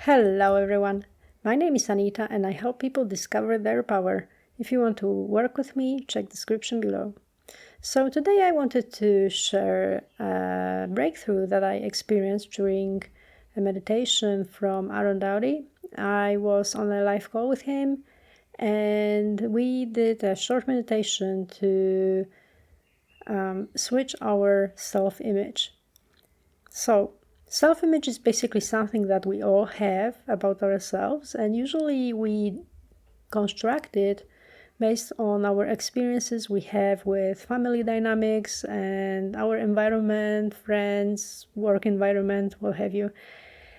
Hello everyone, my name is Anita and I help people discover their power. If you want to work with me, check the description below. So today I wanted to share a breakthrough that I experienced during a meditation from Aaron Dowdy. I was on a live call with him and we did a short meditation to switch our self-image. So self-image is basically something that we all have about ourselves, and usually we construct it based on our experiences we have with family dynamics and our environment, friends, work environment, what have you.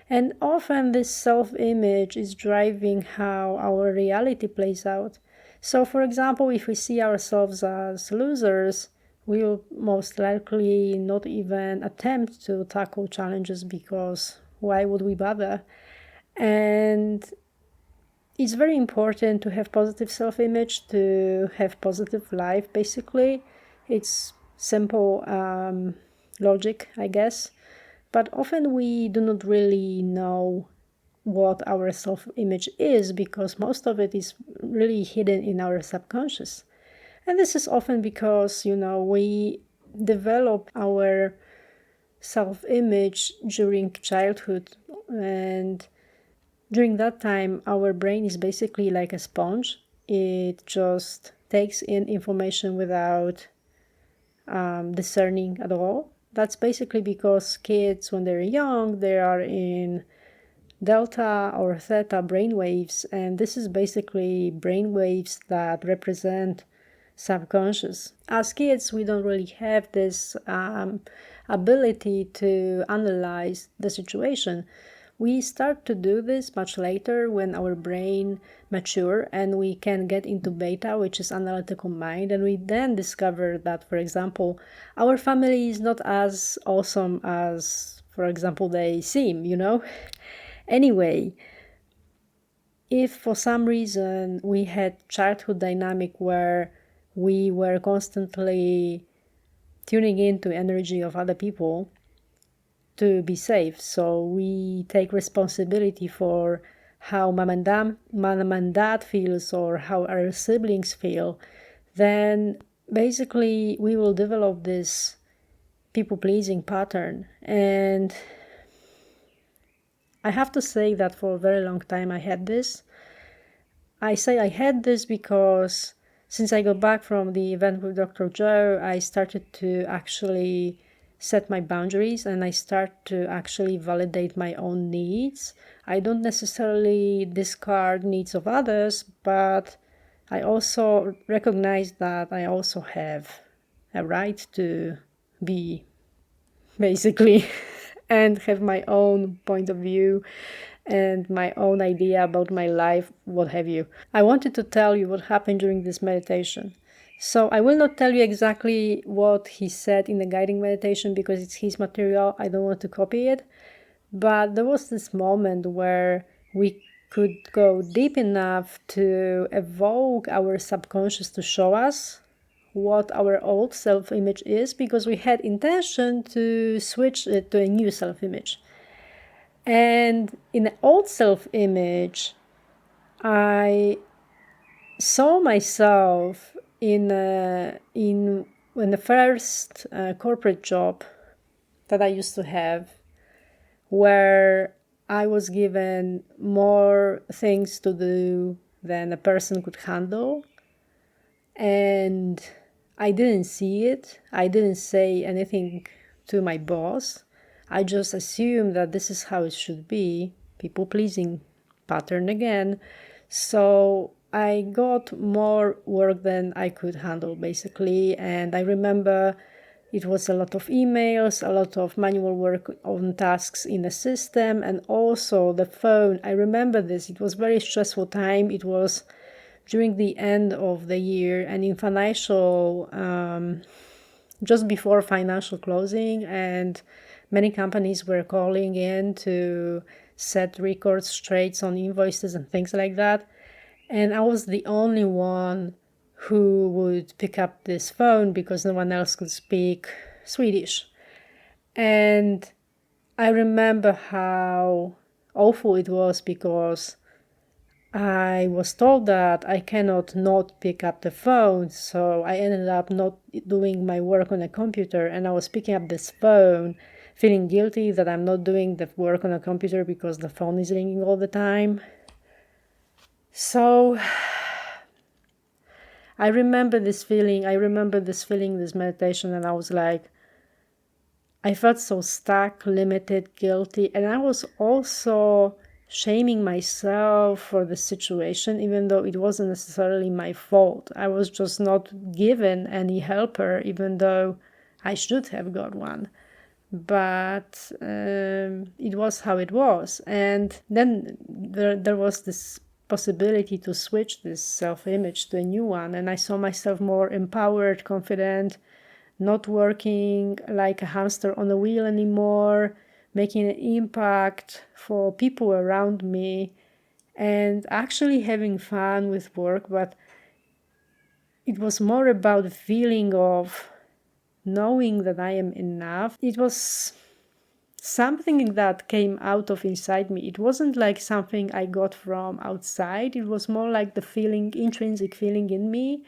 And often this self-image is driving how our reality plays out. So for example, if we see ourselves as losers, we will most likely not even attempt to tackle challenges because why would we bother? And it's very important to have positive self-image, to have positive life, basically. It's simple logic, I guess. But often we do not really know what our self-image is because most of it is really hidden in our subconscious. And this is often because, we develop our self-image during childhood. And during that time, our brain is basically like a sponge. It just takes in information without discerning at all. That's basically because kids, when they're young, they are in delta or theta brainwaves. And this is basically brainwaves that represent subconscious. As kids, we don't really have this ability to analyze the situation. We start to do this much later when our brain mature and we can get into beta, which is analytical mind, and we then discover that, for example, our family is not as awesome as, for example, they seem, Anyway, if for some reason we had childhood dynamic where we were constantly tuning into energy of other people to be safe, so we take responsibility for how mom and dad feels or how our siblings feel, then basically we will develop this people-pleasing pattern. And I have to say that for a very long time I had this. I say I had this because since I got back from the event with Dr. Joe, I started to actually set my boundaries and I start to actually validate my own needs. I don't necessarily discard needs of others, but I also recognize that I also have a right to be, basically, and have my own point of view and my own idea about my life, what have you. I wanted to tell you what happened during this meditation. So I will not tell you exactly what he said in the guiding meditation because it's his material. I don't want to copy it. But there was this moment where we could go deep enough to evoke our subconscious to show us what our old self-image is, because we had intention to switch it to a new self-image. And in the old self-image, I saw myself in the first corporate job that I used to have, where I was given more things to do than a person could handle. And I didn't see it. I didn't say anything to my boss. I just assumed that this is how it should be. People-pleasing pattern again. So I got more work than I could handle, basically. And I remember it was a lot of emails, a lot of manual work on tasks in the system, and also the phone. I remember this. It was a very stressful time. It was during the end of the year and in financial, just before financial closing, and many companies were calling in to set records straight on invoices and things like that. And I was the only one who would pick up this phone because no one else could speak Swedish. And I remember how awful it was, because I was told that I cannot not pick up the phone, so I ended up not doing my work on a computer, and I was picking up this phone, feeling guilty that I'm not doing the work on a computer because the phone is ringing all the time. So I remember this feeling, this meditation, and I was like, I felt so stuck, limited, guilty, and I was also shaming myself for the situation, even though it wasn't necessarily my fault. I was just not given any helper, even though I should have got one. But it was how it was. And then there was this possibility to switch this self-image to a new one, and I saw myself more empowered, confident, not working like a hamster on a wheel anymore, making an impact for people around me, and actually having fun with work. But it was more about the feeling of knowing that I am enough. It was something that came out of inside me. It wasn't like something I got from outside. It was more like the feeling, intrinsic feeling in me,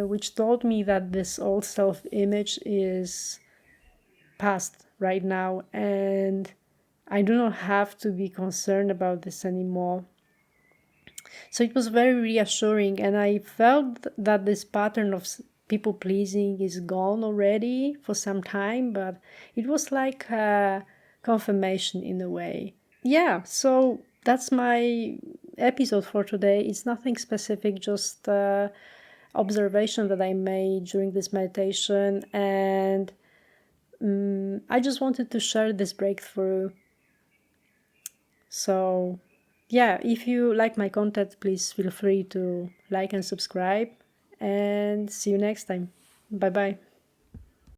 which told me that this old self-image is past right now, and I do not have to be concerned about this anymore. So it was very reassuring, and I felt that this pattern of people pleasing is gone already for some time, but it was like a confirmation in a way. Yeah, so that's my episode for today. It's nothing specific, just observation that I made during this meditation, and I just wanted to share this breakthrough. So yeah, if you like my content, please feel free to like and subscribe, and see you next time. Bye bye.